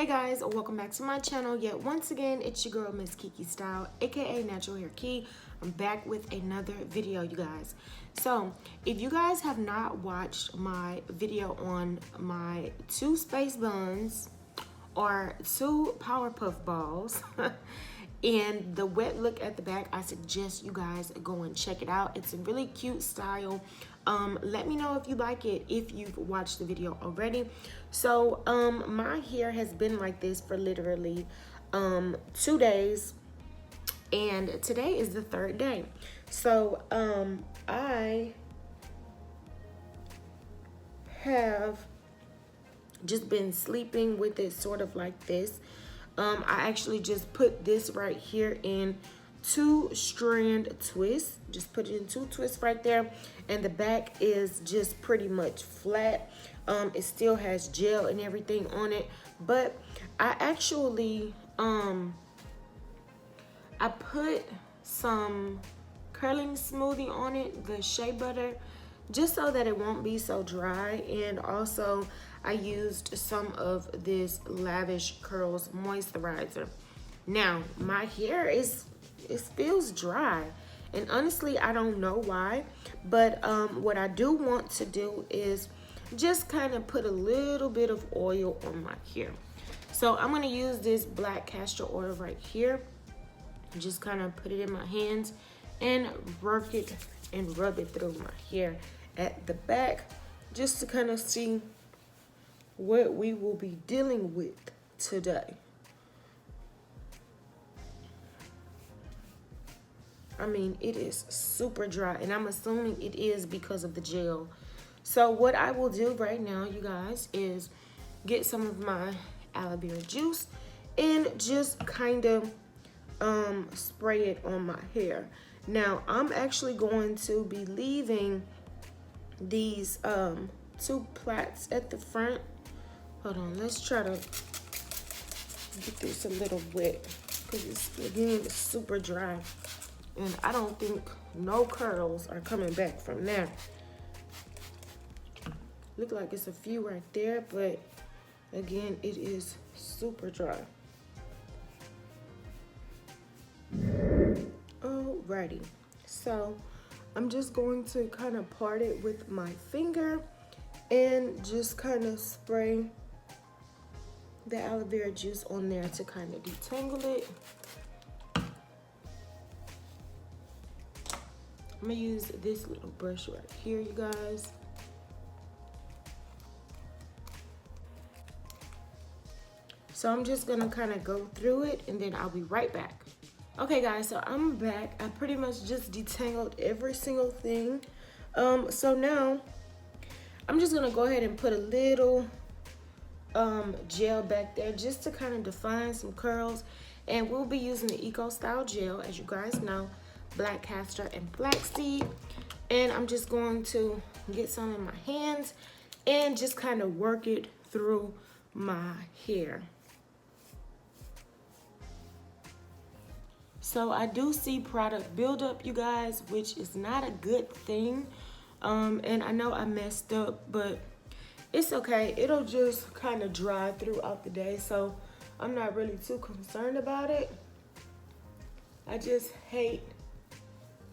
Hey guys, welcome back to my channel. Yet once again, it's your girl Miss Kiki Style, aka Natural Hair Key. I'm back with another video, you guys. So if you guys have not watched my video on my 2 space buns or 2 Powerpuff balls and the wet look at the back, I suggest you guys go and check it out. It's a really cute style. Let me know if you like it, if you've watched the video already. So my hair has been like this for literally 2 days, and today is the 3rd day. So I have just been sleeping with it sort of like this. I actually just put this right here in 2 strand twists. Just put it in 2 twists right there, and the back is just pretty much flat. It still has gel and everything on it, but I actually I put some curling smoothie on it, the shea butter, just so that it won't be so dry. And also I used some of this Lavish Curls moisturizer. Now my hair it feels dry, and honestly I don't know why, but what I do want to do is just kind of put a little bit of oil on my hair. So I'm going to use this black castor oil right here. Just kind of put it in my hands and work it and rub it through my hair at the back, just to kind of see what we will be dealing with today. I mean, it is super dry, and I'm assuming it is because of the gel. So what I will do right now, you guys, is get some of my aloe vera juice and just kind of spray it on my hair. Now I'm actually going to be leaving these 2 plaits at the front. Hold on, let's try to get this a little wet, because it's super dry, and I don't think no curls are coming back from there. Look like it's a few right there, but again, it is super dry. Alrighty, so I'm just going to kind of part it with my finger and just kind of spray the aloe vera juice on there to kind of detangle it. I'm gonna use this little brush right here, you guys. So I'm just gonna kind of go through it, and then I'll be right back. Okay guys, so I'm back. I pretty much just detangled every single thing. So now I'm just gonna go ahead and put a little gel back there just to kind of define some curls. And we'll be using the Eco Style gel, as you guys know, black castor and flaxseed. And I'm just going to get some in my hands and just kind of work it through my hair. So I do see product buildup, you guys, which is not a good thing. And I know I messed up, but it's okay. It'll just kind of dry throughout the day, so I'm not really too concerned about it. I just hate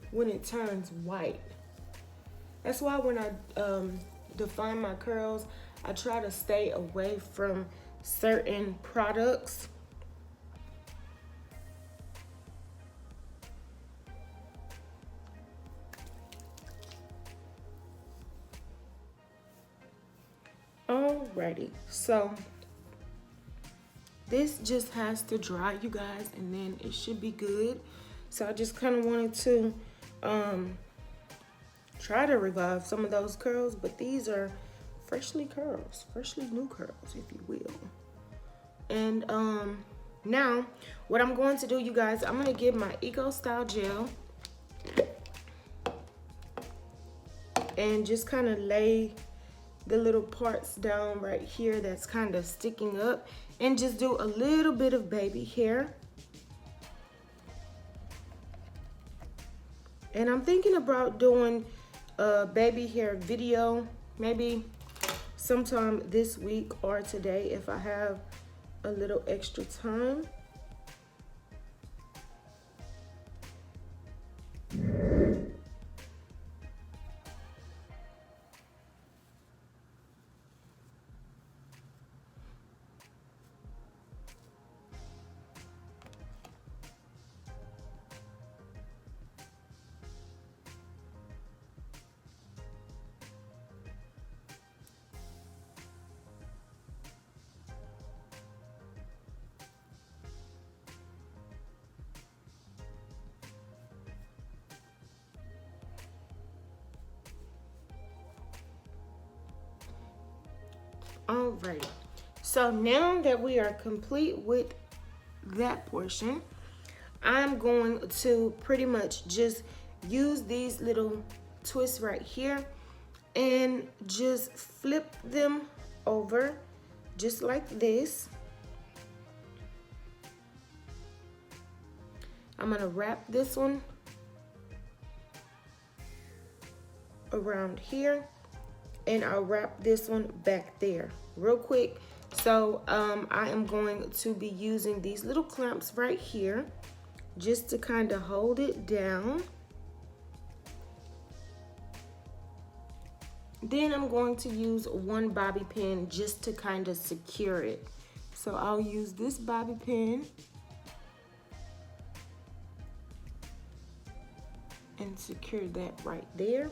when it turns white. That's why when I define my curls, I try to stay away from certain products. Alrighty, so this just has to dry, you guys, and then it should be good. So I just kind of wanted to try to revive some of those curls, but these are freshly new curls, if you will. And now what I'm going to do, you guys, I'm going to get my Eco Style gel and just kind of lay the little parts down right here that's kind of sticking up, and just do a little bit of baby hair. And I'm thinking about doing a baby hair video maybe sometime this week or today if I have a little extra time. Alright, so now that we are complete with that portion, I'm going to pretty much just use these little twists right here and just flip them over just like this. I'm gonna wrap this one around here, and I'll wrap this one back there real quick. So I am going to be using these little clamps right here just to kind of hold it down. Then I'm going to use one bobby pin just to kind of secure it. So I'll use this bobby pin and secure that right there.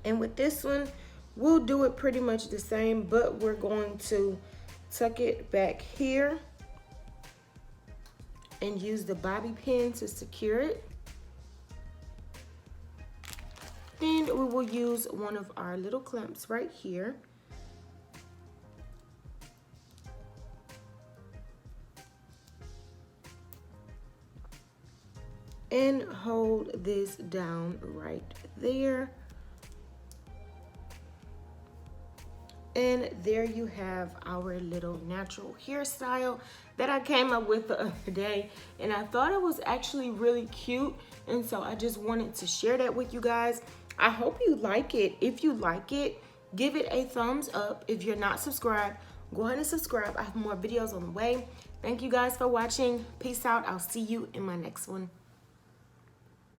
And with this one, we'll do it pretty much the same, but we're going to tuck it back here and use the bobby pin to secure it. Then we will use one of our little clamps right here. And hold this down right there. And there you have our little natural hairstyle that I came up with the other day. And I thought it was actually really cute. And so I just wanted to share that with you guys. I hope you like it. If you like it, give it a thumbs up. If you're not subscribed, go ahead and subscribe. I have more videos on the way. Thank you guys for watching. Peace out. I'll see you in my next one.